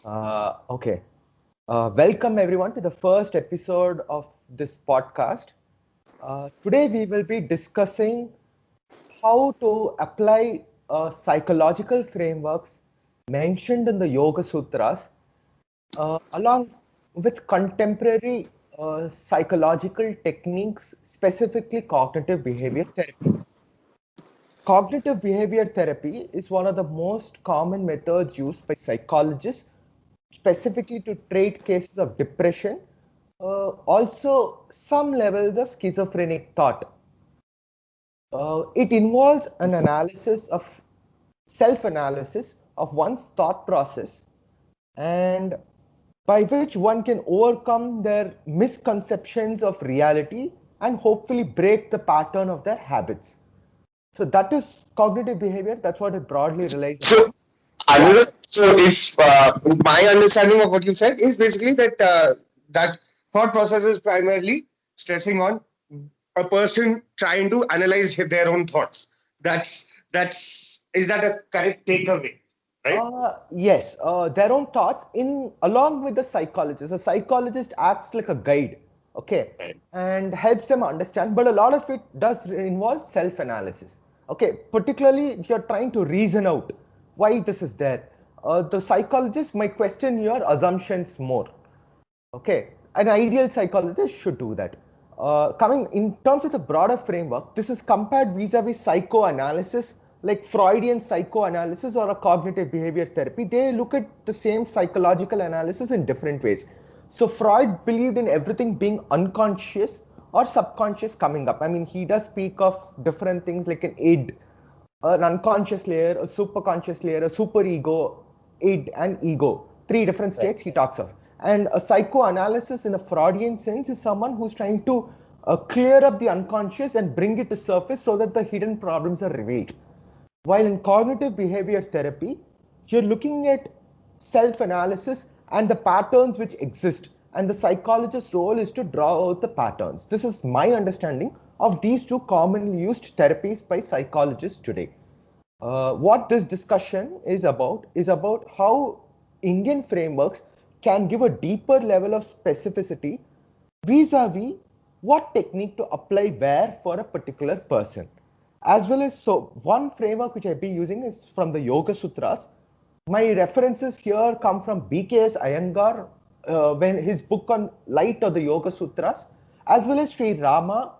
Okay. Welcome everyone to the first episode of this podcast. Today we will be discussing how to apply psychological frameworks mentioned in the Yoga Sutras along with contemporary psychological techniques, specifically cognitive behavior therapy. Cognitive behavior therapy is one of the most common methods used by psychologists specifically to treat cases of depression, also some levels of schizophrenic thought. It involves an analysis of self-analysis of one's thought process and by which one can overcome their misconceptions of reality and hopefully break the pattern of their habits. So that is cognitive behavior. That's what it broadly relies So, upon. Yeah. Anirudh, so if my understanding of what you said is basically that that thought process is primarily stressing on a person trying to analyze their own thoughts. That's is that a correct takeaway, right? Yes, their own thoughts in along with the psychologist. A psychologist acts like a guide, okay, Right. and helps them understand. But a lot of it does involve self-analysis. Okay, particularly if you're trying to reason out why this is there. The psychologist might question your assumptions more. Okay, an ideal psychologist should do that. Coming in terms of the broader framework, this is compared vis-a-vis psychoanalysis, like Freudian psychoanalysis or a cognitive behavior therapy. They look at the same psychological analysis in different ways. So Freud believed in everything being unconscious or subconscious coming up. I mean, he does speak of different things like an id, an unconscious layer, a superconscious layer, a superego, id, and ego. Three different Right. states he talks of. And a psychoanalysis in a Freudian sense is someone who's trying to clear up the unconscious and bring it to surface so that the hidden problems are revealed. While in cognitive behavior therapy, you're looking at self analysis and the patterns which exist. And the psychologist's role is to draw out the patterns. This is my understanding of these two commonly used therapies by psychologists today. What this discussion is about how Indian frameworks can give a deeper level of specificity vis-a-vis what technique to apply where for a particular person. As well as, so one framework which I'll be using is from the Yoga Sutras. My references here come from BKS Iyengar, when his book on Light of the Yoga Sutras, as well as Sri Rama,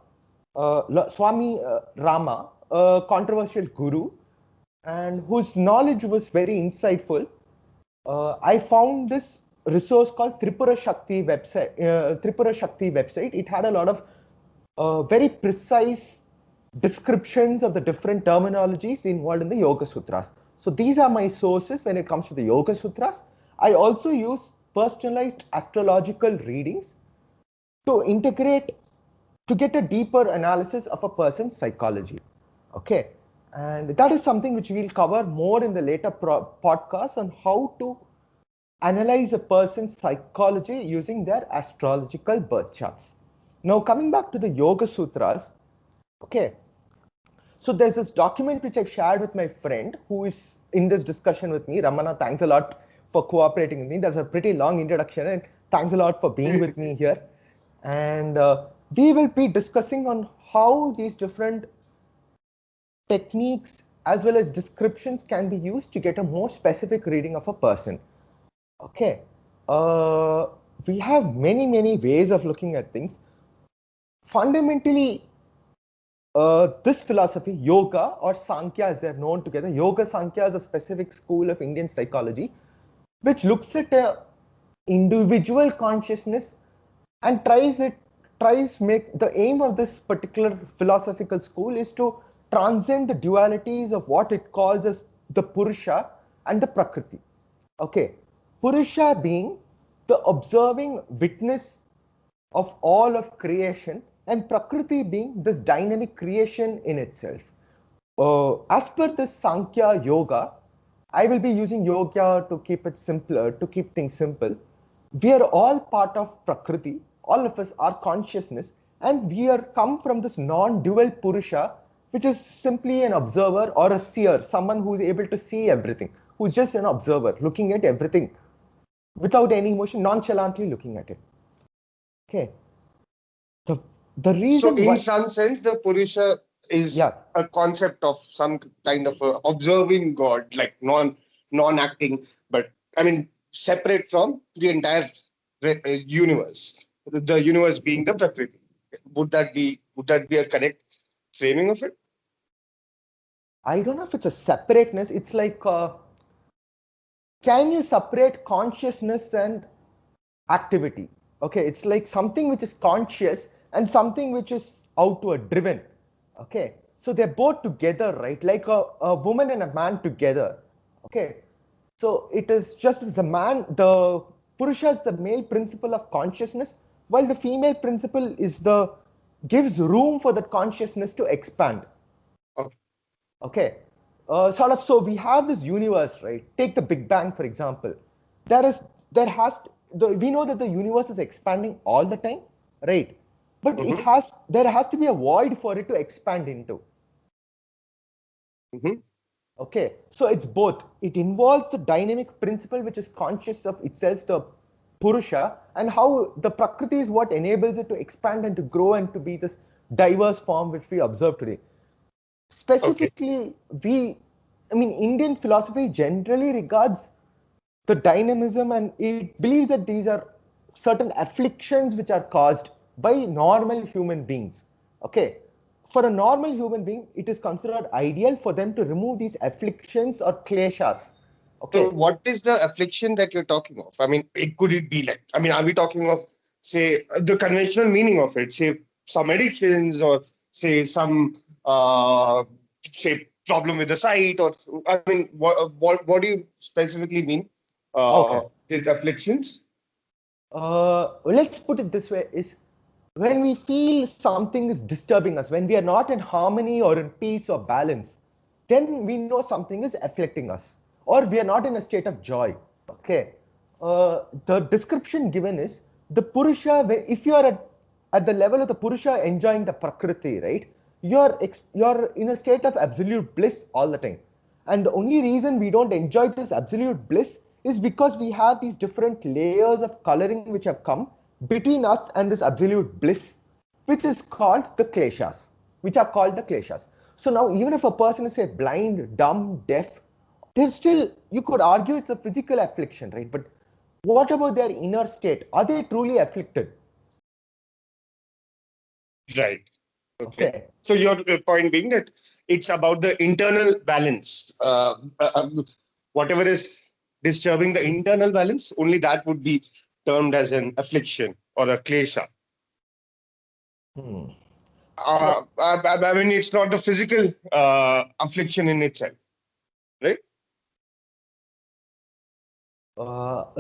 Swami Rama, a controversial guru, and whose knowledge was very insightful. I found this resource called Tripura Shakti website. It had a lot of very precise descriptions of the different terminologies involved in the Yoga Sutras. So these are my sources when it comes to the Yoga Sutras. I also use personalized astrological readings to integrate to get a deeper analysis of a person's psychology. Okay, and that is something which we'll cover more in the later podcasts on how to analyze a person's psychology using their astrological birth charts. Now, coming back to the Yoga Sutras, okay, so there's this document which I've shared with my friend who is in this discussion with me. Ramana, thanks a lot for cooperating with me. That's a pretty long introduction, and thanks a lot for being with me here. And we will be discussing on how these different techniques as well as descriptions can be used to get a more specific reading of a person. Okay, uh, we have many ways of looking at things. Fundamentally, this philosophy, yoga or Sankhya as they're known together, yoga Sankhya is a specific school of Indian psychology which looks at a individual consciousness and tries make the aim of this particular philosophical school is to transcend the dualities of what it calls as the Purusha and the Prakriti. Okay, Purusha being the observing witness of all of creation, and Prakriti being this dynamic creation in itself. As per this Sankhya Yoga, I will be using yoga to keep it simpler, to keep things simple. We are all part of Prakriti, all of us are consciousness, and we are come from this non-dual Purusha, which is simply an observer or a seer, someone who is able to see everything, who's just an observer, looking at everything without any emotion, nonchalantly looking at it. Okay. The, the So, reason in why, some sense, the Purusha is yeah, a concept of some kind of a observing God, like non-acting, but I mean separate from the entire universe. The universe being the Prakriti. Would that be a correct framing of it? I don't know if it's a separateness. It's like, can you separate consciousness and activity? Okay, it's like something which is conscious and something which is outward driven. Okay, so they're both together, right? Like a woman and a man together. Okay, so it is just the Purusha is the male principle of consciousness, while the female principle is the gives room for that consciousness to expand. Okay. Okay, sort of. So we have this universe, right? Take the Big Bang, for example. There is, there has, we know that the universe is expanding all the time, right? But Mm-hmm. there has to be a void for it to expand into. Mm-hmm. Okay, so it's both. It involves the dynamic principle which is conscious of itself, the Purusha, and how the Prakriti is what enables it to expand and to grow and to be this diverse form which we observe today. Okay. Specifically, Indian philosophy generally regards the dynamism and it believes that these are certain afflictions which are caused by normal human beings. Okay, for a normal human being, it is considered ideal for them to remove these afflictions or kleshas. So, Okay, what is the affliction that you're talking of? I mean, could it be like? I mean, are we talking of, say, the conventional meaning of it? Say some addictions, or say some, say, problem with the sight, or I mean, what do you specifically mean? okay. With afflictions? Let's put it this way: is when we feel something is disturbing us, when we are not in harmony or in peace or balance, then we know something is afflicting us, or we are not in a state of joy. Okay. The description given is the Purusha, if you are at the level of the Purusha enjoying the Prakriti, right? You're in a state of absolute bliss all the time. And the only reason we don't enjoy this absolute bliss is because we have these different layers of coloring which have come between us and this absolute bliss, which is called the kleshas, which are called the kleshas. So now, even if a person is, say, blind, dumb, deaf, there's still, you could argue it's a physical affliction, right? But what about their inner state? Are they truly afflicted? Right. Okay. Okay. So your point being that it's about the internal balance. Whatever is disturbing the internal balance, only that would be termed as an affliction or a klesha. Hmm. I mean, it's not the physical affliction in itself, right?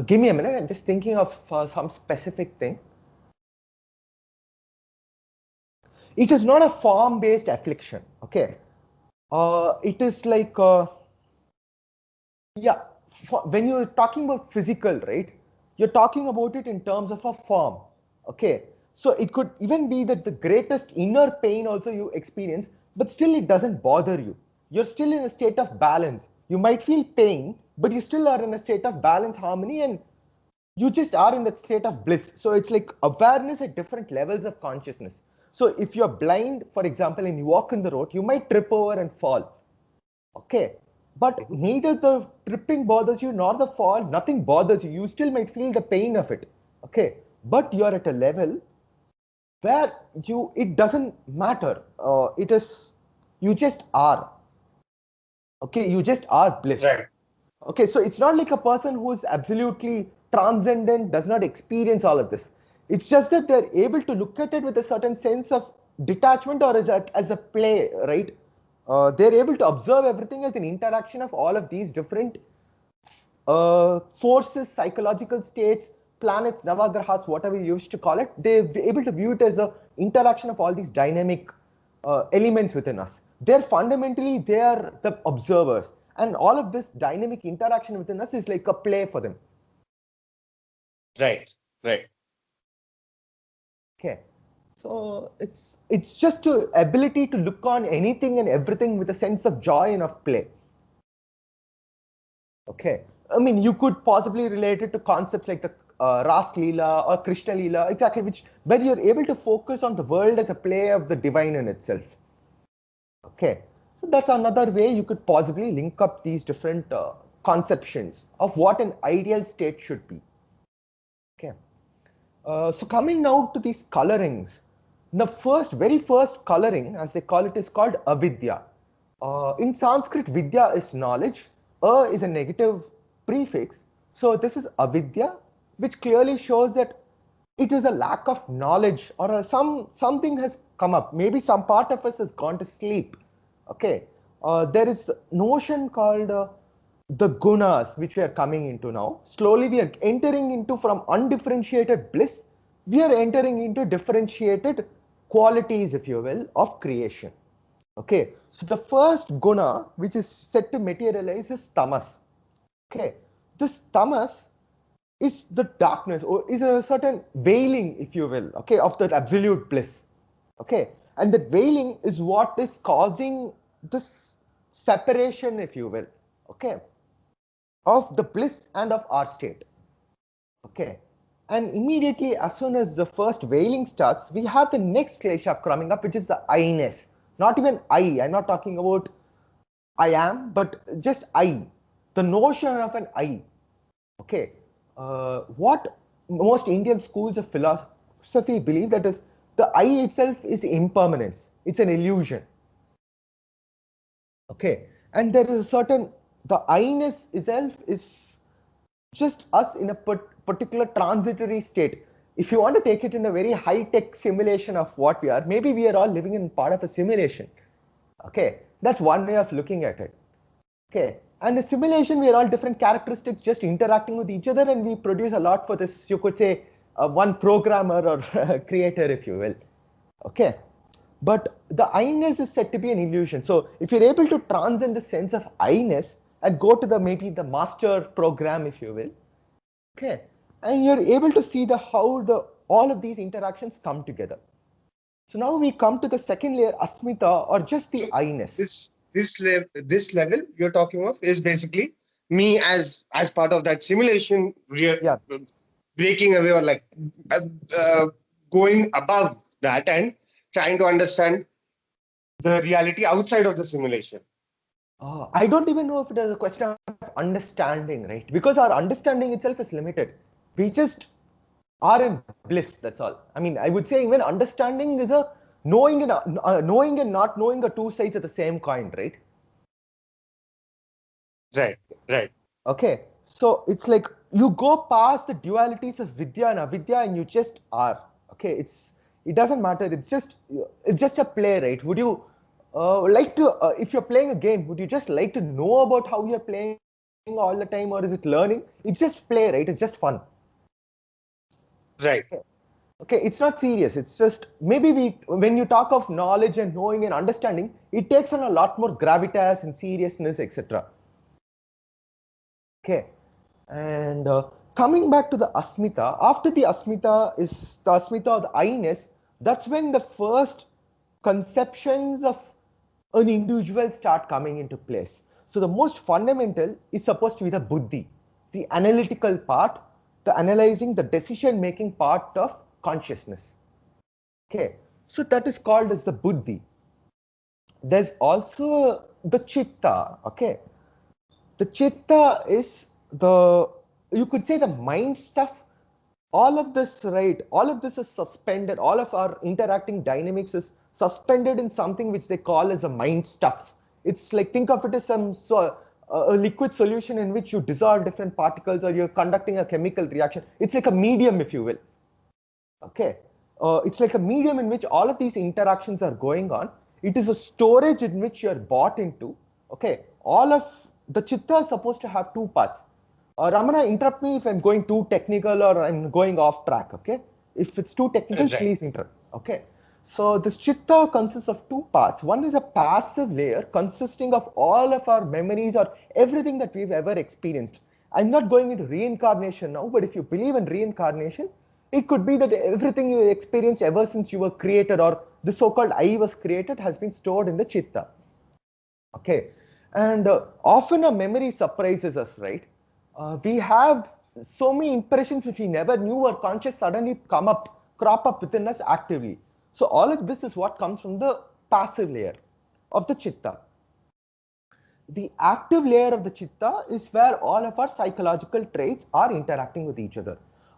Give me a minute. I'm just thinking of some specific thing. It is not a form-based affliction. Okay. It is like, yeah, when you're talking about physical, right? You're talking about it in terms of a form. Okay. So it could even be that the greatest inner pain also you experience, but still it doesn't bother you. You're still in a state of balance. You might feel pain, but you still are in a state of balance, harmony, and you just are in that state of bliss. So it's like awareness at different levels of consciousness. So if you're blind, for example, and you walk in the road, you might trip over and fall. Okay. But Mhm. neither the tripping bothers you nor the fall, nothing bothers you. You still might feel the pain of it. Okay. But you're at a level where it doesn't matter. It is, you just are. Okay. You just are bliss. Right. Okay, so it's not like a person who is absolutely transcendent, does not experience all of this. It's just that they're able to look at it with a certain sense of detachment or as a play, right? They're able to observe everything as an interaction of all of these different forces, psychological states, planets, navagrahas, whatever you wish to call it. They're able to view it as a interaction of all these dynamic elements within us. They are the observers, and all of this dynamic interaction within us is like a play for them. Right. Right. Okay, so it's just to ability to look on anything and everything with a sense of joy and of play. Okay, I mean, you could possibly relate it to concepts like the Ras Leela or Krishna Leela, exactly, where you're able to focus on the world as a play of the divine in itself. Okay, so that's another way you could possibly link up these different conceptions of what an ideal state should be. Okay, so coming now to these colorings, the very first coloring, as they call it, is called avidya. In Sanskrit, vidya is knowledge, is a negative prefix, so this is avidya, which clearly shows that it is a lack of knowledge, or something has come up. Maybe some part of us has gone to sleep. Okay, there is notion called the gunas, which we are coming into now. Slowly we are entering into, from undifferentiated bliss, we are entering into differentiated qualities, if you will, of creation. Okay, so the first guna which is set to materialize is tamas. Okay, this tamas is the darkness, or is a certain veiling, if you will, okay, of that absolute bliss. Okay, and that veiling is what is causing this separation, if you will, okay, of the bliss and of our state. Okay, and immediately as soon as the first veiling starts, we have the next klesha coming up, which is the I-ness. Not even I'm not talking about I am, but just I, the notion of an I. Okay, what most Indian schools of philosophy believe, that is, the I itself is impermanence, it's an illusion. Okay, and there is a certain, the I-ness itself is just us in a particular transitory state. If you want to take it in a very high-tech simulation of what we are, maybe we are all living in part of a simulation. Okay, that's one way of looking at it. Okay, and the simulation, we are all different characteristics just interacting with each other, and we produce a lot for this, you could say, one programmer or creator, if you will. Okay, but the I-ness is said to be an illusion. So if you're able to transcend the sense of I-ness and go to the maybe the master program, if you will, okay, and you're able to see how all of these interactions come together. So now we come to the second layer, asmita, or just the I-ness. This level you're talking of is basically me as part of that simulation, Yeah. breaking away, or like uh, uh, going above that and trying to understand the reality outside of the simulation. I don't even know if it is a question of understanding, right? Because our understanding itself is limited. We just are in bliss, that's all. I mean, I would say even understanding is a knowing and not knowing are two sides of the same coin, right? Right, right. Okay, so it's like you go past the dualities of vidya and avidya, and you just are. Okay, it doesn't matter. It's just a play, right? Would you like to, if you're playing a game, would you just like to know about how you're playing all the time, or is it learning? It's just play, right? It's just fun. Right. Okay, it's not serious. It's just maybe when you talk of knowledge and knowing and understanding, it takes on a lot more gravitas and seriousness, etc. Okay, and coming back to the asmita, after the asmita is the asmita or the I-ness, that's when the first conceptions of an individual start coming into place. So the most fundamental is supposed to be the buddhi, the analytical part, the analyzing, the decision making part of consciousness. Okay, so that is called as the buddhi. There's also the chitta. Okay, the chitta is the, you could say, the mind stuff. All of this, right, all of this is suspended, all of our interacting dynamics is suspended in something which they call as a mind stuff. It's like, think of it as a liquid solution in which you dissolve different particles, or you're conducting a chemical reaction. It's like a medium, if you will. Okay, it's like a medium in which all of these interactions are going on. It is a storage in which you're bought into. Okay, all of the chitta is supposed to have two parts. Ramana, interrupt me if I'm going too technical or I'm going off track. Okay, if it's too technical, Right. please interrupt. Okay, so this chitta consists of two parts. One is a passive layer consisting of all of our memories or everything that we've ever experienced. I'm not going into reincarnation now, but if you believe in reincarnation, it could be that everything you experienced ever since you were created, or the so-called I was created, has been stored in the chitta. Okay, and often a memory surprises us, right? We have so many impressions which we never knew were conscious suddenly crop up within us actively. So all of this is what comes from the passive layer of the chitta. The active layer of the chitta is where all of our psychological traits are interacting with each other.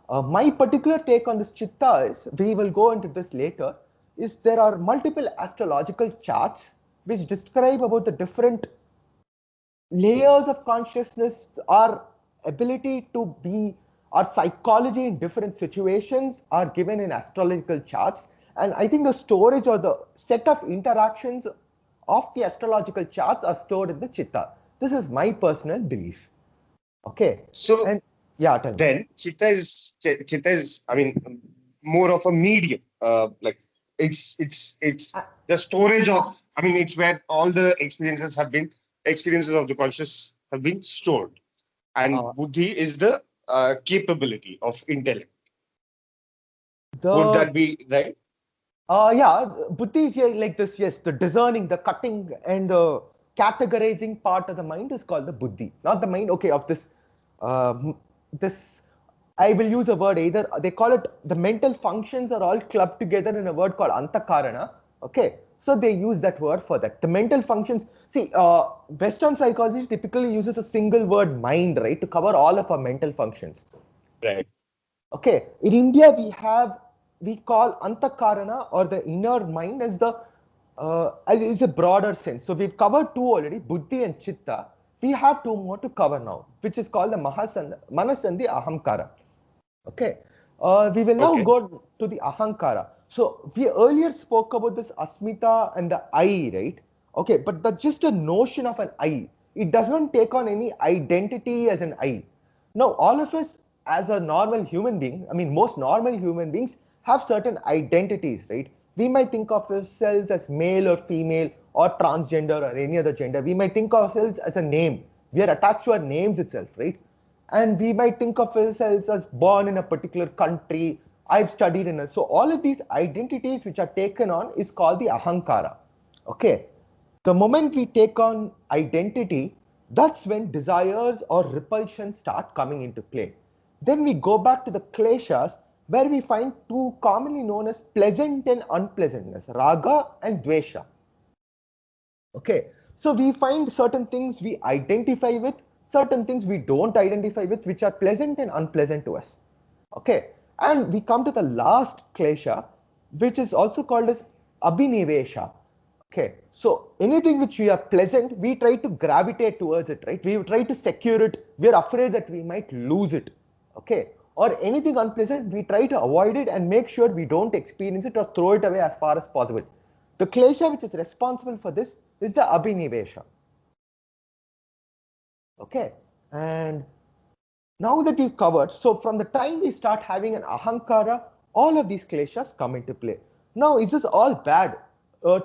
My particular take on this chitta is, we will go into this later, is there are multiple astrological charts which describe about the different layers of consciousness, our ability to be, our psychology in different situations are given in astrological charts. And I think the storage or the set of interactions of the astrological charts are stored in the chitta. This is my personal belief. Okay. So And yeah, tell me. then chitta is, I mean, more of a medium. Like it's Uh, the storage of. I mean, it's where all the experiences of the conscious have been stored, and uh, buddhi is the capability of intellect. Would the that be right? Yeah, buddhi is like this. Yes, the discerning, the cutting, and the categorizing part of the mind is called the buddhi, not the mind. Okay, of this, this. I will use a word either. They call it the mental functions are all clubbed together in a word called antakarana. Okay, so they use that word for that. The mental functions. See, Western psychology typically uses a single word mind, right, to cover all of our mental functions. Right. Okay, in India we call antakarana or the inner mind as the is a broader sense. So we've covered two already, buddhi and chitta. We have two more to cover now, which is called the manas and the ahamkara. Okay, we will now Okay. go to the ahankara. So we earlier spoke about this asmita and the I, right? Okay, but the just a notion of an I. It does not take on any identity as an I. Now, all of us, as a normal human being, I mean, most normal human beings have certain identities, right? We might think of ourselves as male or female or transgender or any other gender. We might think of ourselves as a name. We are attached to our names itself, right? And we might think of ourselves as born in a particular country. I've studied in it. So all of these identities which are taken on is called the ahankara. Okay. The moment we take on identity, that's when desires or repulsion start coming into play. Then we go back to the kleshas where we find two commonly known as pleasant and unpleasantness, raga and dvesha. Okay, so we find certain things we identify with, certain things we don't identify with, which are pleasant and unpleasant to us. Okay, and we come to the last klesha, which is also called as abhinivesha. Okay, so anything which we are pleasant, we try to gravitate towards it, right? We try to secure it. We are afraid that we might lose it. Okay, or anything unpleasant, we try to avoid it and make sure we don't experience it or throw it away as far as possible. The klesha which is responsible for this is the abhinivesha. Okay, and now that we've covered, so from the time we start having an ahankara, all of these kleshas come into play. Now, is this all bad?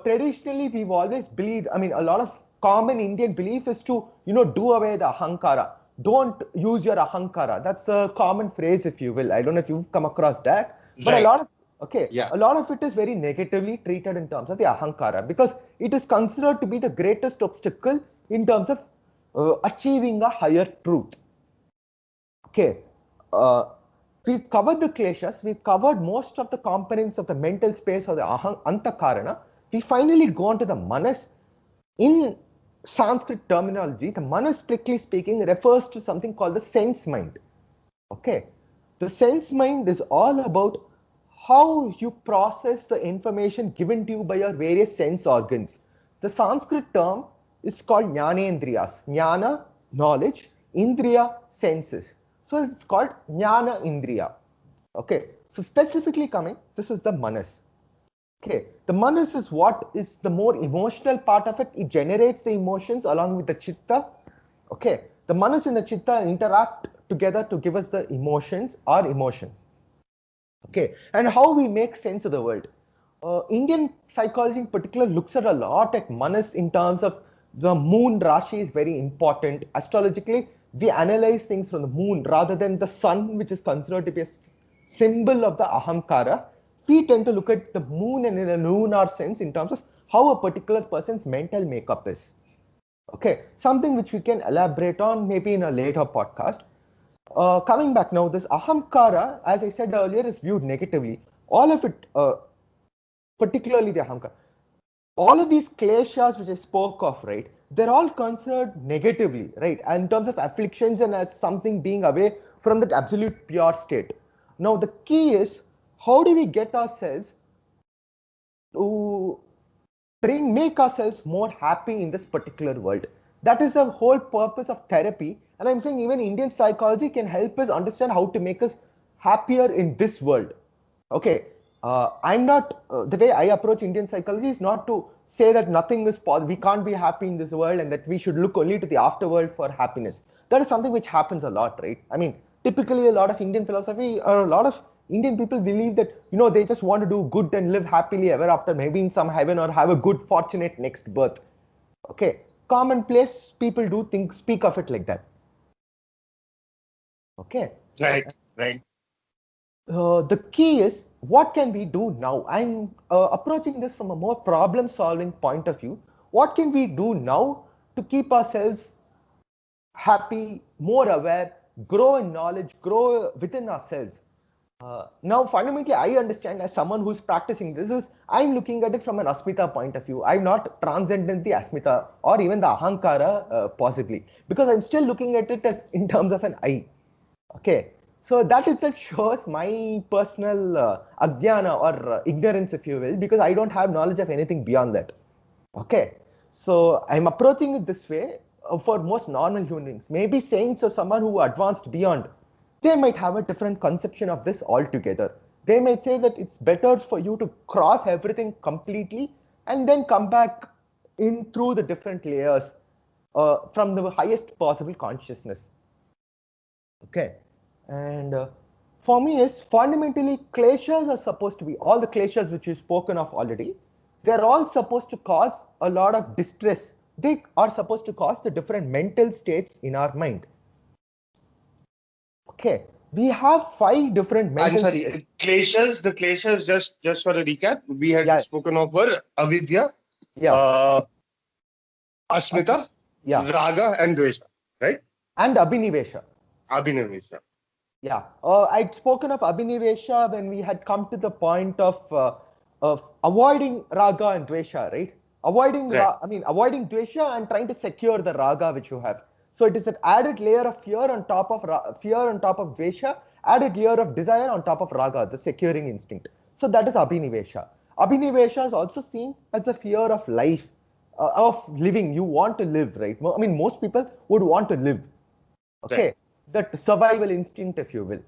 Traditionally, we've always believed, I mean, a lot of common Indian belief is to, do away the ahankara. Don't use your ahankara. That's a common phrase, if you will. I don't know if you've come across that, but Right. Yeah. a lot of it is very negatively treated in terms of the ahankara because it is considered to be the greatest obstacle in terms of achieving a higher truth. Okay, uh, we've covered the kleshas, we've covered most of the components of the mental space or the antakarana. We finally go on to the manas. In Sanskrit terminology, the manas, strictly speaking, refers to something called the sense mind. Okay, the sense mind is all about how you process the information given to you by your various sense organs. The Sanskrit term is called jnanendriyas. Jnana, knowledge, indriya, senses. So it's called jnana indriya. Okay, so specifically coming, this is the manas. Okay, the manas is what is the more emotional part of it. It generates the emotions along with the chitta. Okay, the manas and the chitta interact together to give us the emotions or emotion. Okay, and how we make sense of the world. Indian psychology in particular looks at a lot at manas in terms of the moon rashi is very important. Astrologically, we analyze things from the moon rather than the sun, which is considered to be a symbol of the ahamkara. We tend to look at the moon and in a lunar sense in terms of how a particular person's mental makeup is. Okay, something which we can elaborate on maybe in a later podcast. Coming back now, this ahamkara, as I said earlier, is viewed negatively. All of it, particularly the ahamkara, all of these kleshas which I spoke of, right, they're all considered negatively, right, in terms of afflictions and as something being away from that absolute pure state. Now, the key is how do we get ourselves to make ourselves more happy in this particular world? That is the whole purpose of therapy. And I'm saying even Indian psychology can help us understand how to make us happier in this world. Okay, I'm not, the way I approach Indian psychology is not to say that nothing is possible, we can't be happy in this world and that we should look only to the afterworld for happiness. That is something which happens a lot, right? I mean, typically a lot of Indian philosophy or a lot of Indian people believe that, they just want to do good and live happily ever after, maybe in some heaven or have a good, fortunate next birth. Okay, commonplace people do think, speak of it like that. Okay. Right, right. The key is what can we do now? I'm approaching this from a more problem solving point of view. What can we do now to keep ourselves happy, more aware, grow in knowledge, grow within ourselves? Now, fundamentally, I understand as someone who's practicing this is I'm looking at it from an Asmita point of view. I'm not transcendent the Asmita or even the Ahankara possibly, because I'm still looking at it as in terms of an I. Okay, so that itself shows my personal ajnana or ignorance, if you will, because I don't have knowledge of anything beyond that. Okay, so I'm approaching it this way for most normal human beings. Maybe saints or someone who advanced beyond, they might have a different conception of this altogether. They might say that it's better for you to cross everything completely and then come back in through the different layers from the highest possible consciousness. Okay, and for me is fundamentally kleshas are supposed to be all the kleshas which you've spoken of already. They're all supposed to cause a lot of distress. They are supposed to cause the different mental states in our mind. Okay, we have 5 different I'm mental states. sorry, the kleshas, just for a recap, we had Yeah, spoken of were avidya, yeah, uh, asmita, yeah, raga, and dvesha, right? and abhinivesha. Abhinivesha. Yeah, I'd spoken of Abhinivesha when we had come to the point of avoiding raga and dvesha, right? Right. Avoiding dvesha and trying to secure the raga which you have. So it is an added layer of fear on top of dvesha, added layer of desire on top of raga, the securing instinct. So that is Abhinivesha. Abhinivesha is also seen as the fear of life, of living. You want to live, right? I mean, most people would want to live. Right. Okay, that survival instinct, if you will.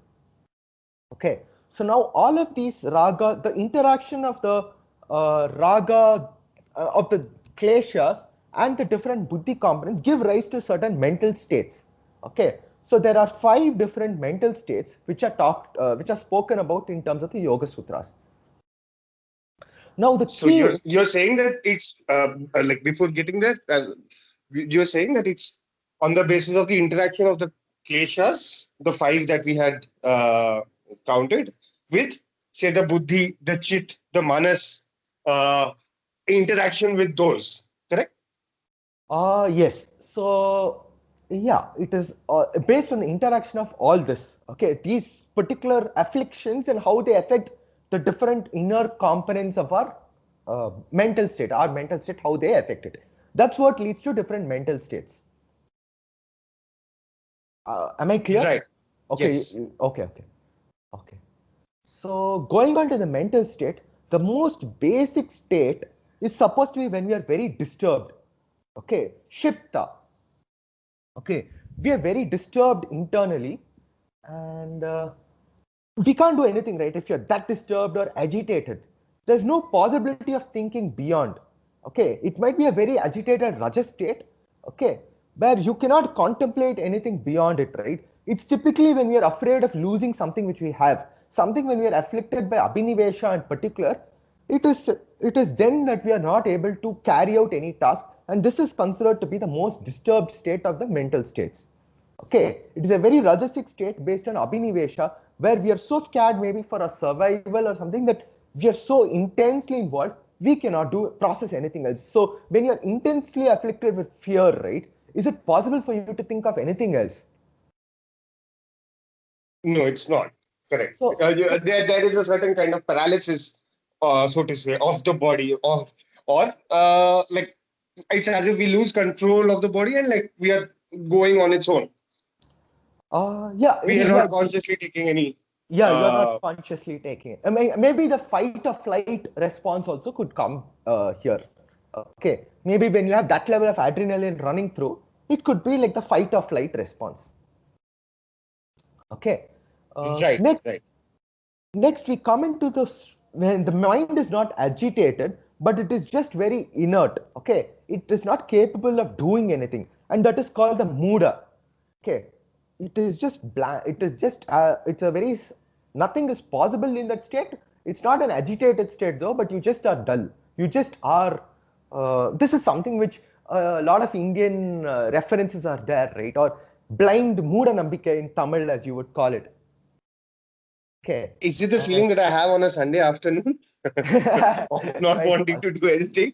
Okay, so now all of these raga, the interaction of the raga of the kleshas and the different buddhi components give rise to certain mental states. Okay, so there are 5 different mental states which are spoken about in terms of the Yoga Sutras. Now the So key is, you're saying that it's like before getting there, you're saying that it's on the basis of the interaction of the kleshas, the 5 that we had counted, with say the buddhi, the chit, the manas, uh, interaction with those. Correct? yes. So, yeah, it is based on the interaction of all this. Okay, these particular afflictions and how they affect the different inner components of our mental state, how they affect it. That's what leads to different mental states. Am I clear? Right. Okay, Yes. okay. So, going on to the mental state, the most basic state is supposed to be when we are very disturbed. Okay, Shipta. Okay, we are very disturbed internally and we can't do anything, right? If you're that disturbed or agitated, there's no possibility of thinking beyond. Okay, it might be a very agitated rajas state, okay, where you cannot contemplate anything beyond it, right? It's typically when we are afraid of losing something which we have, something when we are afflicted by abhinivesha in particular, it is then that we are not able to carry out any task, and this is considered to be the most disturbed state of the mental states. Okay, it is a very rajasic state based on abhinivesha, where we are so scared maybe for our survival or something that we are so intensely involved, we cannot process anything else. So when you're intensely afflicted with fear, right, is it possible for you to think of anything else? No, it's not. Correct. So There is a certain kind of paralysis, so to say, of the body, or like it's as if we lose control of the body and like we are going on its own. yeah, We are yeah. not consciously taking any. Yeah, you're not Uh, consciously taking it. I mean, maybe the fight or flight response also could come here. Okay, maybe when you have that level of adrenaline running through, it could be like the fight or flight response. Okay. right, Next, right. next we come into the when the mind is not agitated, but it is just very inert. Okay, it is not capable of doing anything, and that is called the muda. Okay, it is just blank. It is just it's a very nothing is possible in that state. It's not an agitated state though, but you just are dull. You just are. This is something which a lot of Indian references are there, right? Or blind Mooda Nambika in Tamil, as you would call it. Okay. Is it the feeling that I have on a Sunday afternoon of not Quite wanting possible. to do anything?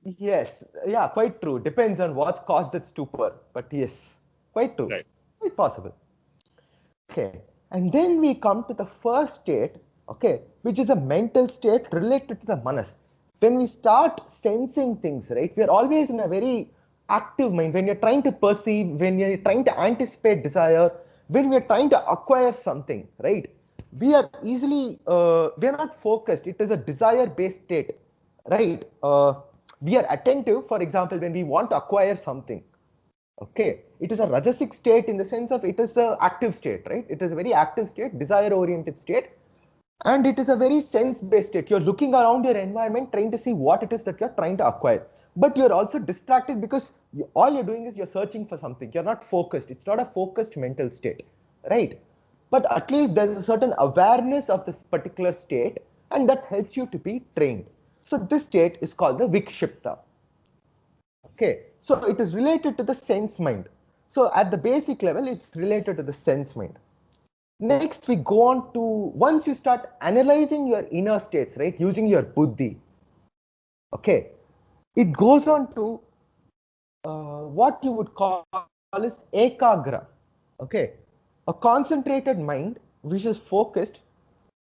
Yes, yeah, quite true. Depends on what's caused that stupor, but yes, quite true. Right. Quite possible. Okay, and then we come to the first state, okay, which is a mental state related to the manas. When we start sensing things, right, we are always in a very active mind. When you're trying to perceive, when you're trying to anticipate desire, when we're trying to acquire something, right, we are easily, we are not focused. It is a desire-based state, right? We are attentive, for example, when we want to acquire something. Okay, it is a rajasic state in the sense of it is the active state, right? It is a very active state, desire oriented state, and it is a very sense based state. You're looking around your environment trying to see what it is that you're trying to acquire, but you're also distracted because all you're doing is you're searching for something. You're not focused. It's not a focused mental state, right? But at least there's a certain awareness of this particular state, and that helps you to be trained. So this state is called the vikshipta. Okay, so it is related to the sense mind. So at the basic level, it's related to the sense mind. Next, we go on to once you start analyzing your inner states, right, using your buddhi. Okay, it goes on to what you would call as ekagra. Okay, a concentrated mind which is focused,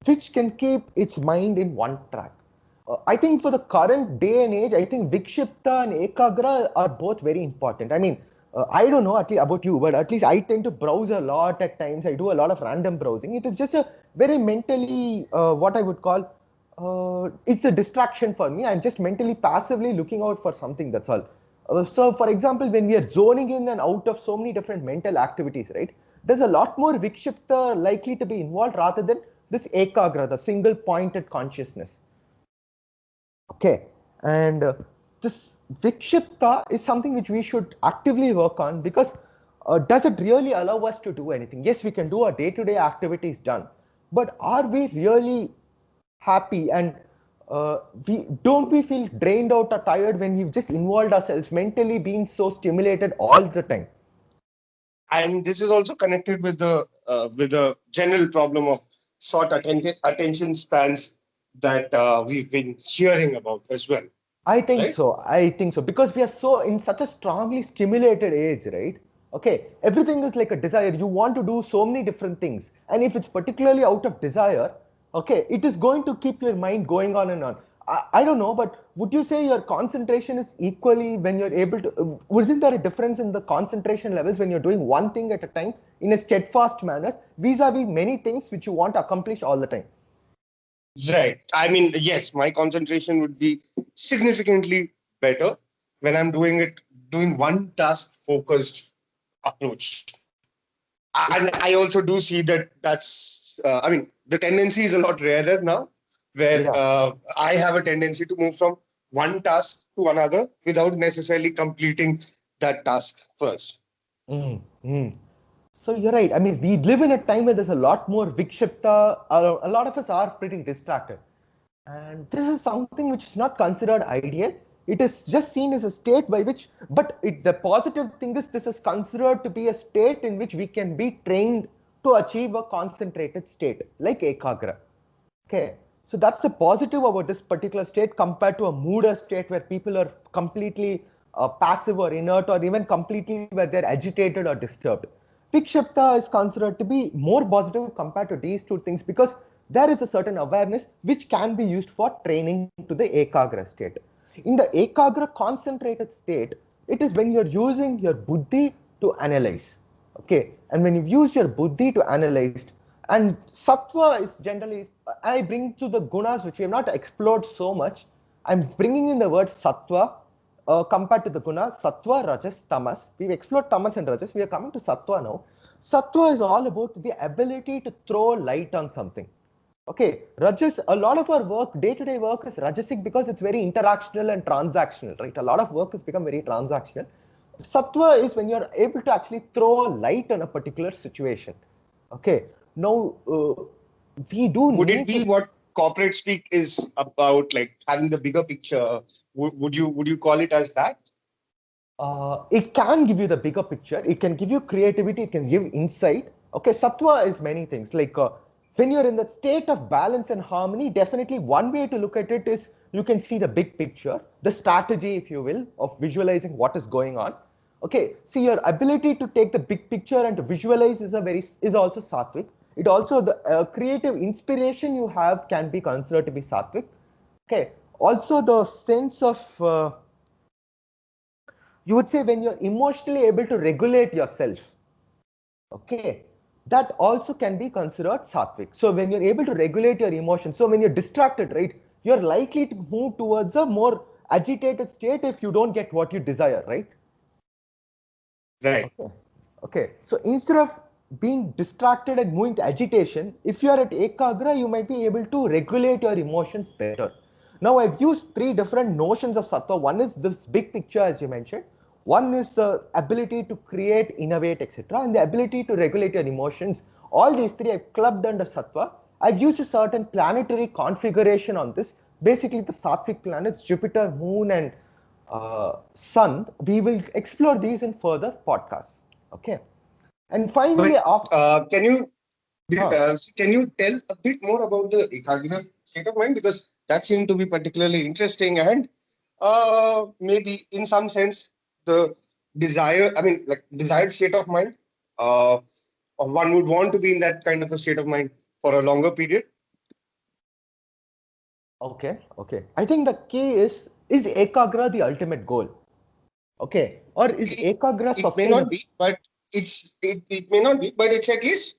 which can keep its mind in one track. I think for the current day and age, I think Vikshipta and Ekagra are both very important. I mean, I don't know at least about you, but at least I tend to browse a lot at times. I do a lot of random browsing. It is just a very mentally, what I would call, it's a distraction for me. I'm just mentally passively looking out for something, that's all. So, for example, when we are zoning in and out of so many different mental activities, right, there's a lot more Vikshipta likely to be involved rather than this Ekagra, the single pointed consciousness. Okay, and this Vikshipta is something which we should actively work on because does it really allow us to do anything? Yes, we can do our day-to-day activities done, but are we really happy and we don't we feel drained out or tired when we've just involved ourselves mentally being so stimulated all the time? And this is also connected with the general problem of short attention spans that we've been hearing about as well, I think right? so. I think so because we are so in such a strongly stimulated age, right? Okay, everything is like a desire. You want to do so many different things, and if it's particularly out of desire, okay, it is going to keep your mind going on and on. I don't know, but would you say your concentration is equally when you're able to? Wasn't there a difference in the concentration levels when you're doing one thing at a time in a steadfast manner, vis-a-vis many things which you want to accomplish all the time? Right. I mean, yes, my concentration would be significantly better when I'm doing one task focused approach. And I also do see that I mean, the tendency is a lot rarer now, where Yeah. I have a tendency to move from one task to another without necessarily completing that task first. Mm, mm. So you're right. I mean, we live in a time where there's a lot more vikshipta. A lot of us are pretty distracted. And this is something which is not considered ideal. It is just seen as a state by which, but the positive thing is this is considered to be a state in which we can be trained to achieve a concentrated state, like ekagra. Okay, so that's the positive about this particular state compared to a mood state where people are completely passive or inert or even completely where they're agitated or disturbed. Vikshipta is considered to be more positive compared to these two things because there is a certain awareness which can be used for training to the Ekagra state. In the Ekagra concentrated state, it is when you're using your buddhi to analyze. Okay, and when you use your buddhi to analyze, and sattva is generally, I bring to the gunas which we have not explored so much. I'm bringing in the word sattva compared to the guna, sattva, rajas, tamas. We've explored tamas and rajas. We are coming to sattva now. Sattva is all about the ability to throw light on something. Okay, rajas, a lot of our work, day-to-day work is rajasic because it's very interactional and transactional, right? A lot of work has become very transactional. Sattva is when you're able to actually throw light on a particular situation. Okay, now we do Would it need be to what corporate speak is about, like having the bigger picture? Would you call it as that? it can give you the bigger picture. It can give you creativity. It can give insight. Okay, sattva is many things. Like when you're in that state of balance and harmony, definitely one way to look at it is you can see the big picture, the strategy, if you will, of visualizing what is going on. Okay, see your ability to take the big picture and to visualize is also sattvic. It also the creative inspiration you have can be considered to be sattvic. Okay, also the sense of you would say when you're emotionally able to regulate yourself, okay, that also can be considered sattvic. So when you're able to regulate your emotions, so when you're distracted, right, you're likely to move towards a more agitated state if you don't get what you desire, right? Right. Okay. Okay. So instead of being distracted and moving to agitation, if you are at Ekagra, you might be able to regulate your emotions better. Now, I've used three different notions of Sattva. One is this big picture, as you mentioned. One is the ability to create, innovate, etc., and the ability to regulate your emotions. All these three I've clubbed under Sattva. I've used a certain planetary configuration on this. Basically, the Sattvic planets, Jupiter, Moon, and Sun. We will explore these in further podcasts. Okay. And finally, But after can you tell a bit more about the Ekagra state of mind, because that seemed to be particularly interesting, and maybe in some sense the desired state of mind. Or one would want to be in that kind of a state of mind for a longer period. okay, okay. I think the key is Ekagra the ultimate goal? Okay. Or is It, Ekagra it may not sustainable? be, but it may not be, but it's at least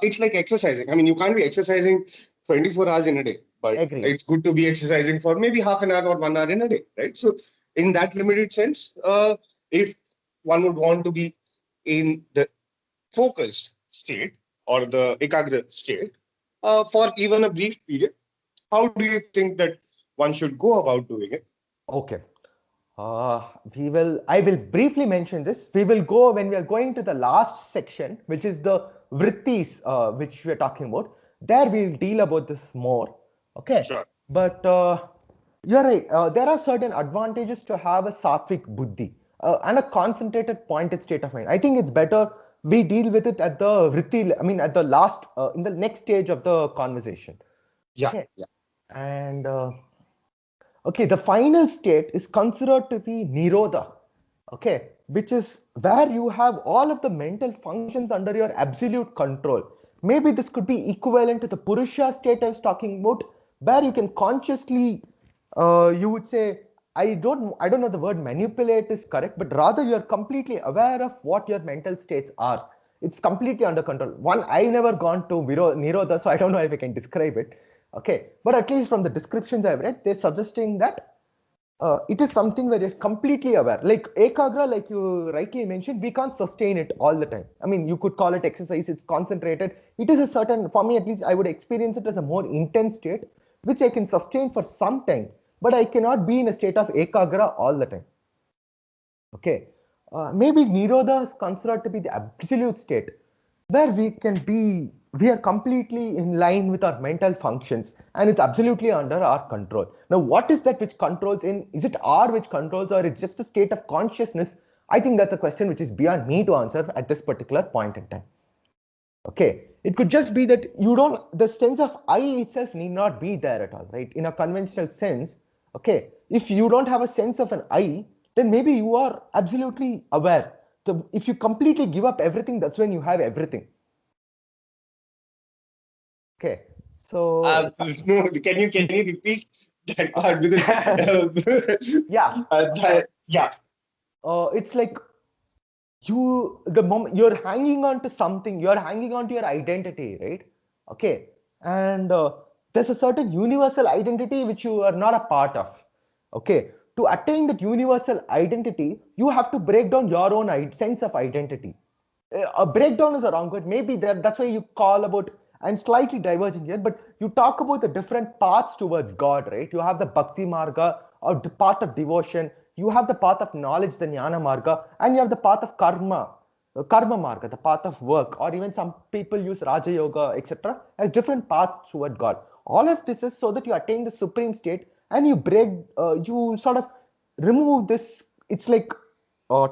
it's like exercising. I mean, you can't be exercising 24 hours in a day, but Agreed. it's good to be exercising for maybe half an hour or 1 hour in a day, right? So, in that limited sense, if one would want to be in the focused state or the ekagra state for even a brief period, how do you think that one should go about doing it? Okay. I will briefly mention this. We will go when we are going to the last section, which is the vrittis, which we are talking about. There we will deal about this more. Okay. Sure. But you're right. There are certain advantages to have a sattvic buddhi and a concentrated pointed state of mind. I think it's better we deal with it at the vritti, I mean, at the last, in the next stage of the conversation. Yeah. Okay. Yeah. And okay, the final state is considered to be Nirodha, okay, which is where you have all of the mental functions under your absolute control. Maybe this could be equivalent to the Purusha state I was talking about, where you can consciously, you would say, I don't know the word manipulate is correct, but rather you're completely aware of what your mental states are. It's completely under control. One, I never gone to Nirodha, so I don't know if I can describe it. Okay, but at least from the descriptions I've read, they're suggesting that it is something where you're completely aware. Like Ekagra, like you rightly mentioned, we can't sustain it all the time. I mean, you could call it exercise, it's concentrated. It is a certain, for me at least, I would experience it as a more intense state, which I can sustain for some time, but I cannot be in a state of Ekagra all the time. Okay. Maybe Nirodha is considered to be the absolute state where we are completely in line with our mental functions and it's absolutely under our control. Now, what is that which controls is it R which controls or it's just a state of consciousness? I think that's a question which is beyond me to answer at this particular point in time. Okay. It could just be that the sense of I itself need not be there at all, right? In a conventional sense, okay, if you don't have a sense of an I, then maybe you are absolutely aware. if you completely give up everything, that's when you have everything. Okay, so no, can you repeat that part? Because yeah, yeah, it's like the moment you're hanging on to something, you're hanging on to your identity, right? Okay, and there's a certain universal identity which you are not a part of. Okay, to attain that universal identity, you have to break down your own sense of identity. A breakdown is a wrong word. Maybe that's why you call about. I'm slightly diverging here, but you talk about the different paths towards God, right? You have the bhakti marga, or the path of devotion. You have the path of knowledge, the jnana marga, and you have the path of karma marga, the path of work, or even some people use raja yoga, etc., as different paths toward God. All of this is so that you attain the supreme state, and you sort of remove this. It's like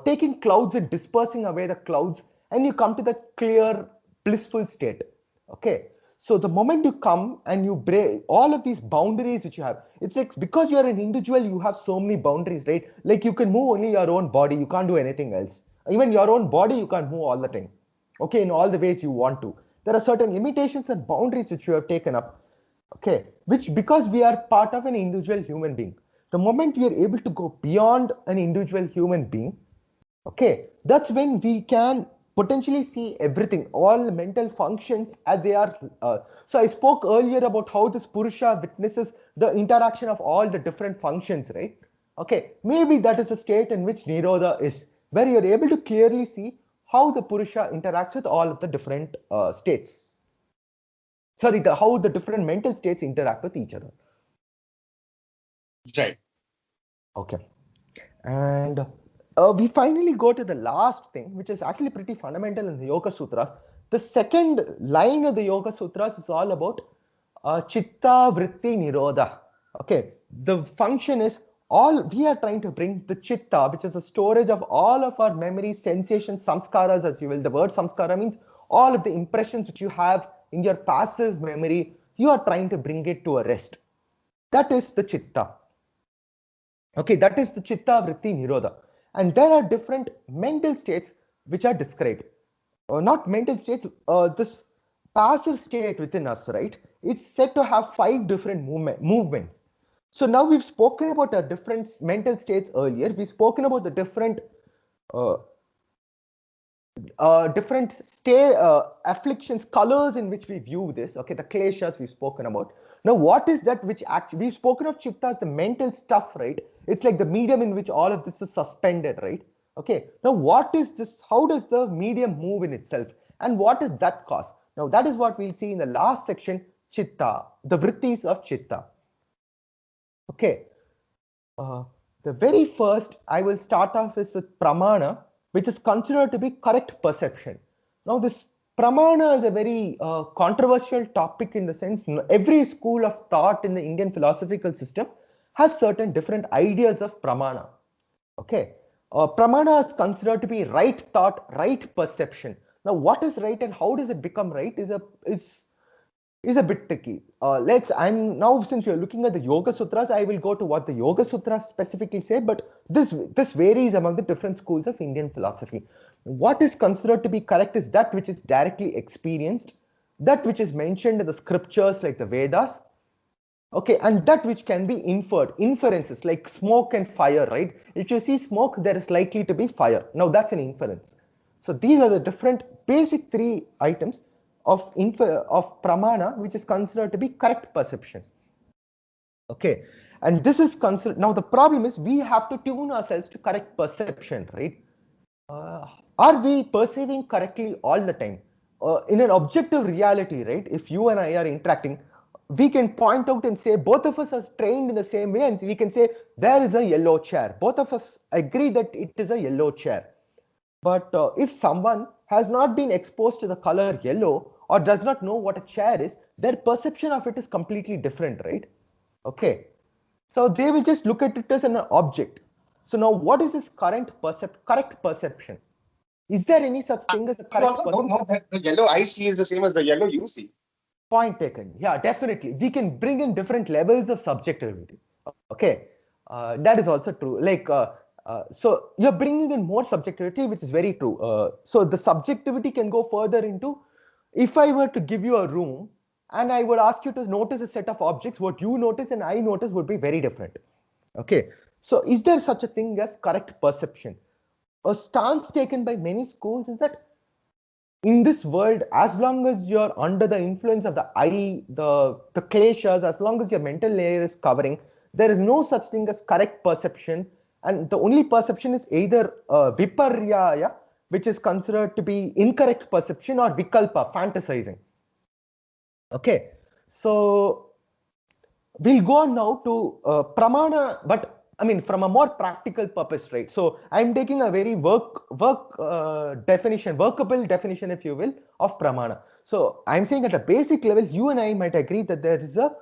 taking clouds and dispersing away the clouds, and you come to that clear blissful state. Okay, so the moment you come and you break all of these boundaries which you have, it's like because you're an individual, you have so many boundaries, right? Like you can move only your own body, you can't do anything else. Even your own body you can't move all the time, okay, in all the ways you want to. There are certain limitations and boundaries which you have taken up, okay, which because we are part of an individual human being, the moment we are able to go beyond an individual human being, okay, that's when we can potentially see everything, all mental functions as they are. So I spoke earlier about how this Purusha witnesses the interaction of all the different functions, right? Okay, maybe that is the state in which Nirodha is, where you're able to clearly see how the Purusha interacts with all of the different states. Sorry, how the different mental states interact with each other. right. Okay. And we finally go to the last thing, which is actually pretty fundamental in the Yoga Sutras. The second line of the Yoga Sutras is all about Chitta Vritti Nirodha. Okay, the function is all we are trying to bring the Chitta, which is the storage of all of our memories, sensations, samskaras, as you will. The word samskara means all of the impressions which you have in your passive memory, you are trying to bring it to a rest. That is the Chitta. Okay, that is the Chitta Vritti Nirodha. And there are different mental states which are described. Not mental states, this passive state within us, right? It's said to have 5 different movements. So now we've spoken about the different mental states earlier. We've spoken about the different uh, afflictions, colors in which we view this. Okay, the kleshas we've spoken about. Now, what is that which actually we've spoken of chitta as the mental stuff, right? It's like the medium in which all of this is suspended, right? Okay. Now, what is this? How does the medium move in itself, and what is that cause? Now, that is what we'll see in the last section, chitta, the vrittis of chitta. Okay. Uh, the very first I will start off is with pramana, which is considered to be correct perception. Now, this pramana is a very controversial topic in the sense every school of thought in the Indian philosophical system has certain different ideas of pramana. Okay, pramana is considered to be right thought, right perception. Now, what is right and how does it become right is a bit tricky. I'm now, since you're looking at the Yoga Sutras, I will go to what the Yoga Sutras specifically say, but this varies among the different schools of Indian philosophy. What is considered to be correct is that which is directly experienced, that which is mentioned in the scriptures like the Vedas, okay, and that which can be inferred, inferences like smoke and fire, right? If you see smoke, there is likely to be fire. Now that's an inference. So these are the different basic 3 items of pramana, which is considered to be correct perception. Okay, and this is considered. Now the problem is we have to tune ourselves to correct perception, right? Are we perceiving correctly all the time? In an objective reality, right? If you and I are interacting, we can point out and say both of us are trained in the same way, and we can say there is a yellow chair. Both of us agree that it is a yellow chair. But if someone has not been exposed to the color yellow or does not know what a chair is, their perception of it is completely different, right? Okay. So they will just look at it as an object. So now what is this correct perception? Is there any such thing as a You correct also don't perception? know that the yellow I see is the same as the yellow you see. Point taken. Yeah, definitely. We can bring in different levels of subjectivity. Okay. That is also true. Like So you're bringing in more subjectivity, which is very true. So the subjectivity can go further into, if I were to give you a room and I would ask you to notice a set of objects, what you notice and I notice would be very different. Okay. So is there such a thing as correct perception? A stance taken by many schools is that in this world, as long as you're under the influence of the eye, the kleshas, as long as your mental layer is covering, there is no such thing as correct perception. And the only perception is either viparyaya, which is considered to be incorrect perception, or vikalpa, fantasizing. Okay. So we'll go on now to pramana, but I mean from a more practical purpose, right? So I'm taking a very definition, workable definition, if you will, of pramana. So I'm saying at a basic level, you and I might agree that there is a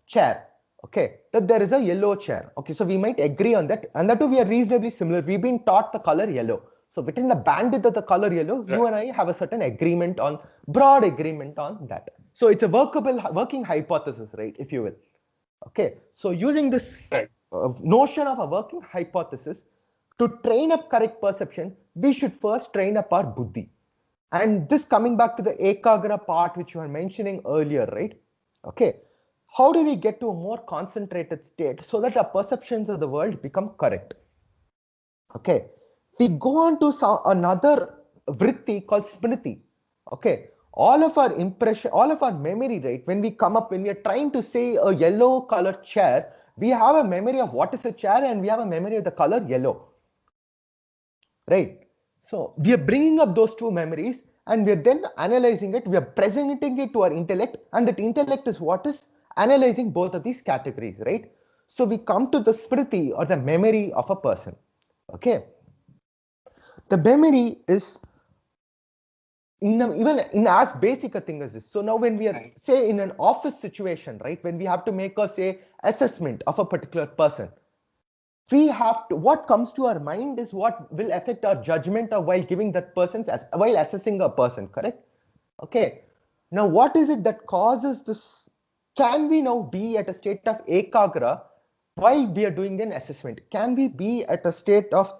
chair, okay, that there is a yellow chair, okay. So we might agree on that, and that too we are reasonably similar. We've been taught the color yellow. So within the bandwidth of the color yellow, you and I have a certain agreement on, broad agreement on that. So it's a working hypothesis, right, if you will. Okay, so using this notion of a working hypothesis, to train up correct perception, we should first train up our buddhi. And this coming back to the ekagra part, which you were mentioning earlier, right? Okay, how do we get to a more concentrated state so that our perceptions of the world become correct? Okay, we go on to another vritti called smriti. Okay, all of our impression, all of our memory, right? When we come up, when we are trying to say a yellow colored chair, we have a memory of what is a chair and we have a memory of the color yellow, right? So we are bringing up those two memories and we are then analyzing it. We are presenting it to our intellect, and that intellect is what is analyzing both of these categories, right? So we come to the smriti, or the memory of a person. Okay, the memory is even in as basic a thing as this. So now when we are, say, in an office situation, right, when we have to make a, say, assessment of a particular person, we have to, what comes to our mind is what will affect our judgment of while giving that person's, while assessing a person, correct? Okay, now what is it that causes this? Can we now be at a state of ekagra while we are doing an assessment? Can we be at a state of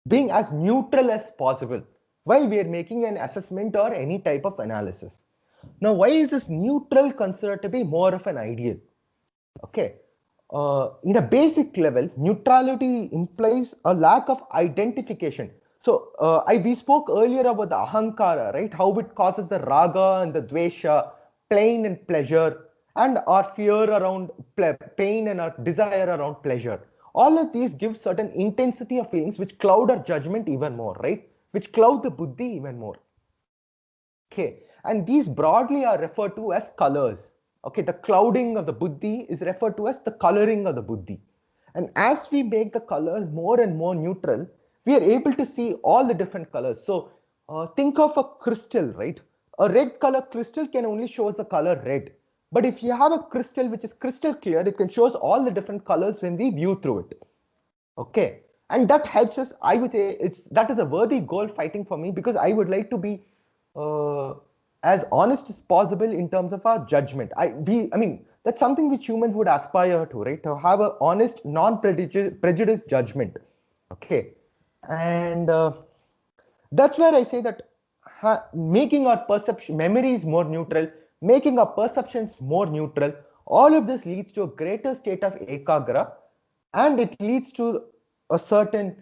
being as neutral as possible while we are making an assessment or any type of analysis? Now, why is this neutral considered to be more of an ideal? Okay, in a basic level, neutrality implies a lack of identification. So we spoke earlier about the ahankara, right? How it causes the raga and the dvesha, pain and pleasure, and our fear around pain and our desire around pleasure. All of these give certain intensity of feelings which cloud our judgment even more, right? Which cloud the buddhi even more. Okay, and these broadly are referred to as colors. Okay, the clouding of the buddhi is referred to as the coloring of the buddhi. And as we make the colors more and more neutral, we are able to see all the different colors. So think of a crystal, right? A red color crystal can only show us the color red. But if you have a crystal which is crystal clear, it can show us all the different colors when we view through it. Okay, and that helps us. I would say that is a worthy goal fighting for me, because I would like to be uh, as honest as possible in terms of our judgment. I mean that's something which humans would aspire to, right? To have an honest, non-prejudiced judgment. Okay, and that's where I say that making our perception memories more neutral, making our perceptions more neutral, all of this leads to a greater state of ekagra, and it leads to a certain,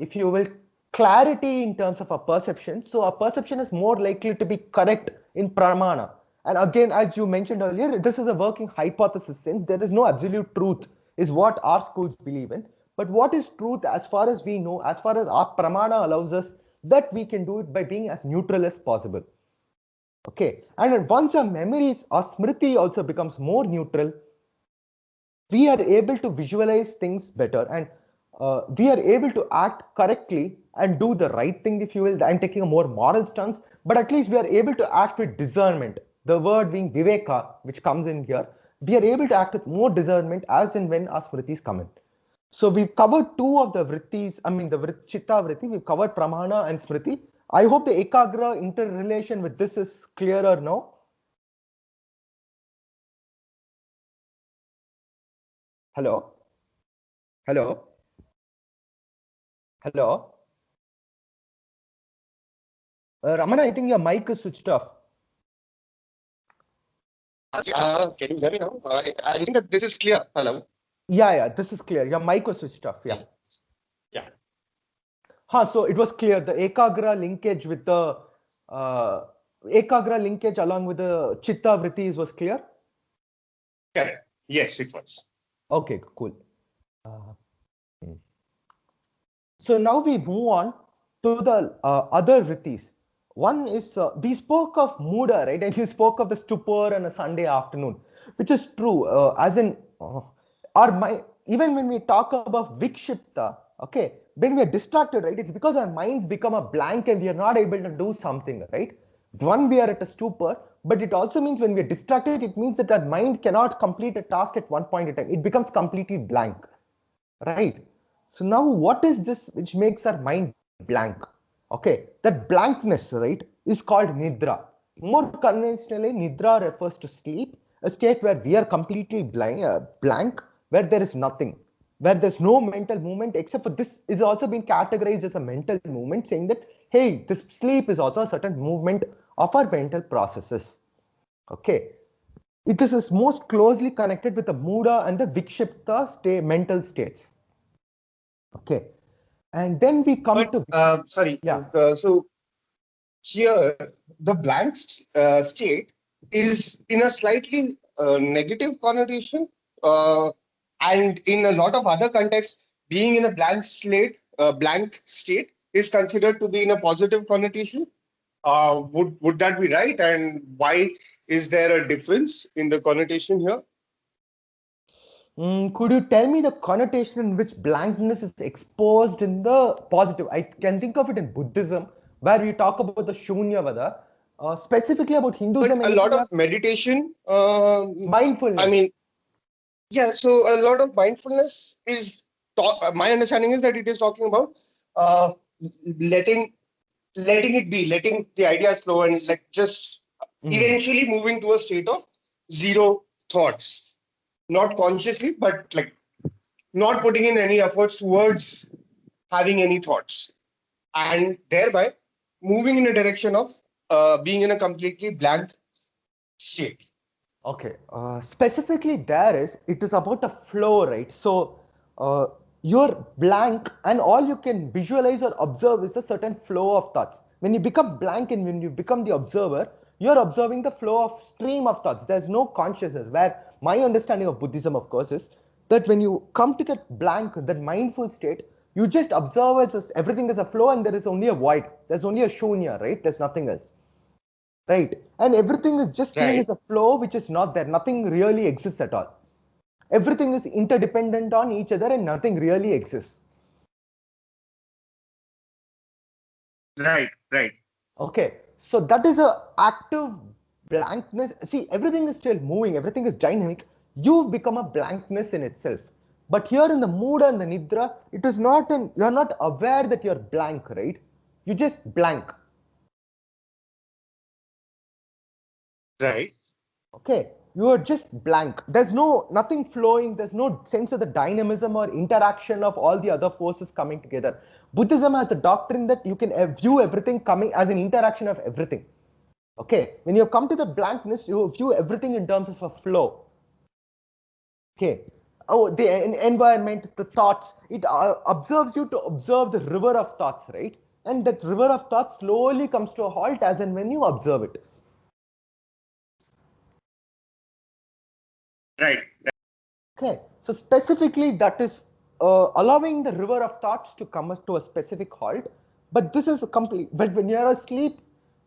if you will, clarity in terms of our perception. So our perception is more likely to be correct in pramana. And again, as you mentioned earlier, this is a working hypothesis, since there is no absolute truth, is what our schools believe in. But what is truth, as far as we know, as far as our pramana allows us, that we can do it by being as neutral as possible. Okay, and once our memories, our smriti also becomes more neutral, we are able to visualize things better, and we are able to act correctly and do the right thing, if you will. I'm taking a more moral stance, but at least we are able to act with discernment. The word being viveka, which comes in here. We are able to act with more discernment as and when our smritis come in. So we've covered two of the vrittis, I mean the chitta vritti, we've covered pramana and smriti. I hope the ekagra interrelation with this is clearer now. Hello? Hello? Hello? Ramana, I think your mic is switched off. Can you hear me now? I think that this is clear. Hello. Yeah, this is clear. Your mic was switched off. Yeah. Yeah. So it was clear. The Ekagra linkage with the Ekagra linkage along with the Chitta Vrittis was clear? Correct. Yes, it was. Okay, cool. So now we move on to the other Vrittis. One is, we spoke of Muda, right? And you spoke of the stupor on a Sunday afternoon, which is true. As in, even when we talk about Vikshipta, okay, when we are distracted, right? It's because our minds become a blank and we are not able to do something, right? One, we are at a stupor, but it also means when we are distracted, it means that our mind cannot complete a task at one point in time. It becomes completely blank, right? So now what is this which makes our mind blank? Okay, that blankness, right, is called nidra. More conventionally, nidra refers to sleep, a state where we are completely blank, where there is nothing, where there's no mental movement, except for this is also been categorized as a mental movement, saying that, hey, this sleep is also a certain movement of our mental processes. Okay, it is most closely connected with the muda and the vikshipta mental states. Okay, and then we come to Sorry. yeah. So here, the blank state is in a slightly negative connotation, and in a lot of other contexts, being in a blank state is considered to be in a positive connotation. Would that be right? And why is there a difference in the connotation here? Could you tell me the connotation in which blankness is exposed in the positive? I can think of it in Buddhism, where we talk about the Shunyavada, specifically about But Hinduism. a lot Anything of else? meditation, I Mindfulness. mean, yeah, so a lot of mindfulness is, my understanding is that it is talking about uh, letting letting it be, letting the ideas flow, and like just eventually moving to a state of zero thoughts, not consciously, but like not putting in any efforts towards having any thoughts, and thereby moving in a direction of being in a completely blank state. Okay, specifically it is about a flow, right? So uh, you're blank and all you can visualize or observe is a certain flow of thoughts. When you become blank and when you become the observer, you're observing the flow of stream of thoughts. There's no consciousness, where my understanding of Buddhism, of course, is that when you come to that blank, that mindful state, you just observe as everything is a flow and there is only a void. There's only a shunya, right? There's nothing else. Right, and everything is just seen Right, as a flow which is not there. Nothing really exists at all. Everything is interdependent on each other and nothing really exists. right. Okay, so that is a active blankness. See, everything is still moving, everything is dynamic. You become a blankness in itself. But here in the mood and the nidra, it is not you're not aware that you're blank, right? You just blank. Right. Okay, you are just blank. There's nothing flowing. There's no sense of the dynamism or interaction of all the other forces coming together. Buddhism has the doctrine that you can view everything coming as an interaction of everything. Okay, when you come to the blankness, you view everything in terms of a flow. Okay, oh, the environment, the thoughts, it observes you to observe the river of thoughts, right? And that river of thoughts slowly comes to a halt as and when you observe it. Right. Okay, so specifically that is allowing the river of thoughts to come to a specific halt. But this is a complete. But when you are asleep,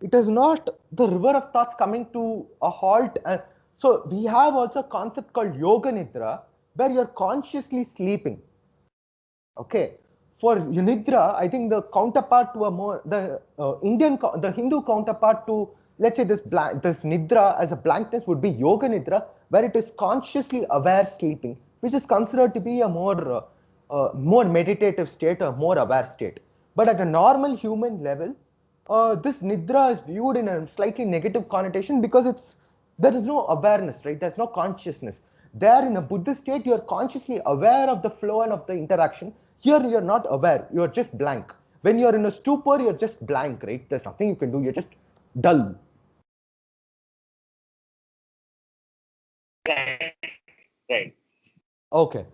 it is not the river of thoughts coming to a halt. And so we have also a concept called yoga nidra, where you're consciously sleeping. Okay, for Unidra, I think the counterpart to a more the Hindu counterpart to, let's say, this Nidra as a blankness would be Yoga Nidra, where it is consciously aware sleeping, which is considered to be a more meditative state, or more aware state. But at a normal human level, this Nidra is viewed in a slightly negative connotation because there is no awareness, right? There's no consciousness. There in a Buddhist state, you are consciously aware of the flow and of the interaction. Here you're not aware, you're just blank. When you're in a stupor, you're just blank, right? There's nothing you can do, you're just dull. Right. Okay.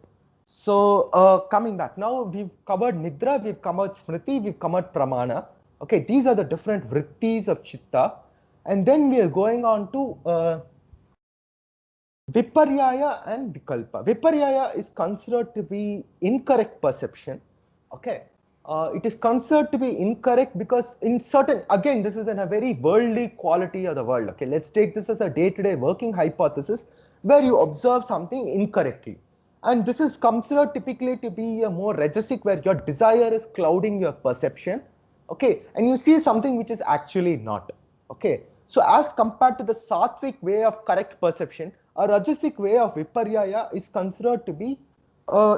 So coming back, now we've covered Nidra, we've covered Smriti, we've covered Pramana. Okay, these are the different vrittis of Chitta. And then we are going on to Viparyaya and Vikalpa. Viparyaya is considered to be incorrect perception. Okay. It is considered to be incorrect because in certain, again, this is in a very worldly quality of the world. Okay, let's take this as a day-to-day working hypothesis where you observe something incorrectly. And this is considered typically to be a more rajasic where your desire is clouding your perception. Okay, and you see something which is actually not. Okay, so as compared to the sattvic way of correct perception, a rajasic way of viparyaya is considered to be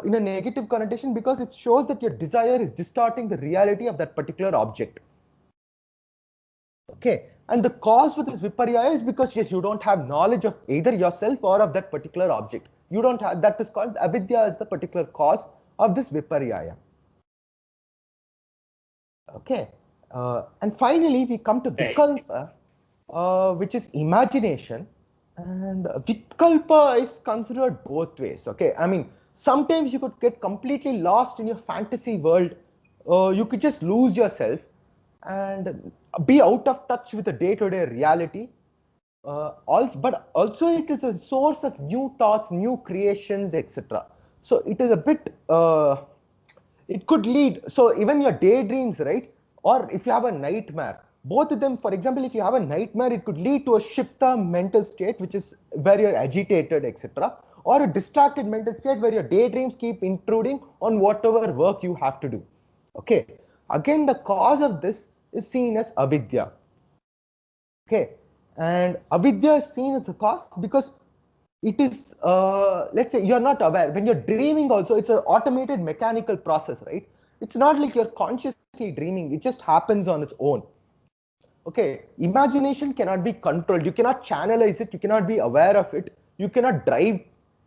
in a negative connotation because it shows that your desire is distorting the reality of that particular object. Okay, and the cause for this viparyaya is because yes, you don't have knowledge of either yourself or of that particular object. You don't have, that is called avidya is the particular cause of this viparyaya. Okay, and finally we come to vikalpa, which is imagination. And vikalpa is considered both ways. Okay, I mean, sometimes you could get completely lost in your fantasy world. You could just lose yourself and be out of touch with the day-to-day reality. But also it is a source of new thoughts, new creations, etc. So it is a bit. It could lead. So even your daydreams, right? Or if you have a nightmare, both of them. For example, if you have a nightmare, it could lead to a shifta mental state, which is where you're agitated, etc. Or a distracted mental state where your daydreams keep intruding on whatever work you have to do. Okay. Again, the cause of this is seen as avidya. Okay, and avidya is seen as a cause because it is, let's say you're not aware. When you're dreaming also, it's an automated mechanical process, right? It's not like you're consciously dreaming. It just happens on its own. Okay, imagination cannot be controlled. You cannot channelize it. You cannot be aware of it. You cannot drive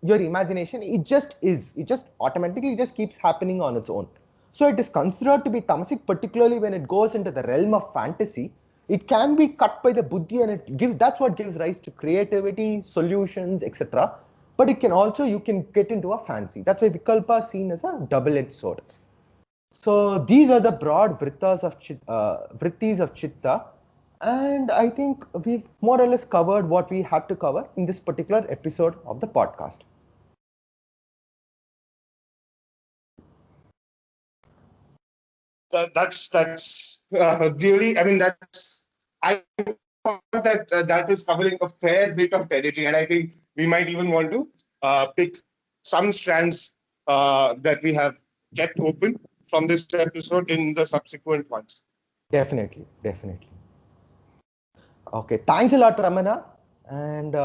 your imagination. It just is. It just automatically just keeps happening on its own. So it is considered to be tamasic, particularly when it goes into the realm of fantasy. It can be cut by the buddhi, and it gives, that's what gives rise to creativity, solutions, etc. But it can also, you can get into a fancy. That's why vikalpa is seen as a double-edged sword. So these are the broad vrittis of chitta, and I think we've more or less covered what we had to cover in this particular episode of the podcast. That's really. I mean, that's. I thought that that is covering a fair bit of territory, and I think we might even want to pick some strands that we have kept open from this episode in the subsequent ones. Definitely, definitely. Okay, thanks a lot, Ramana. And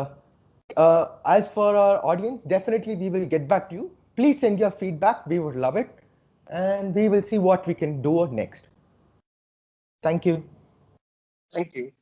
as for our audience, definitely we will get back to you. Please send your feedback. We would love it. And we will see what we can do next. Thank you. Thank you.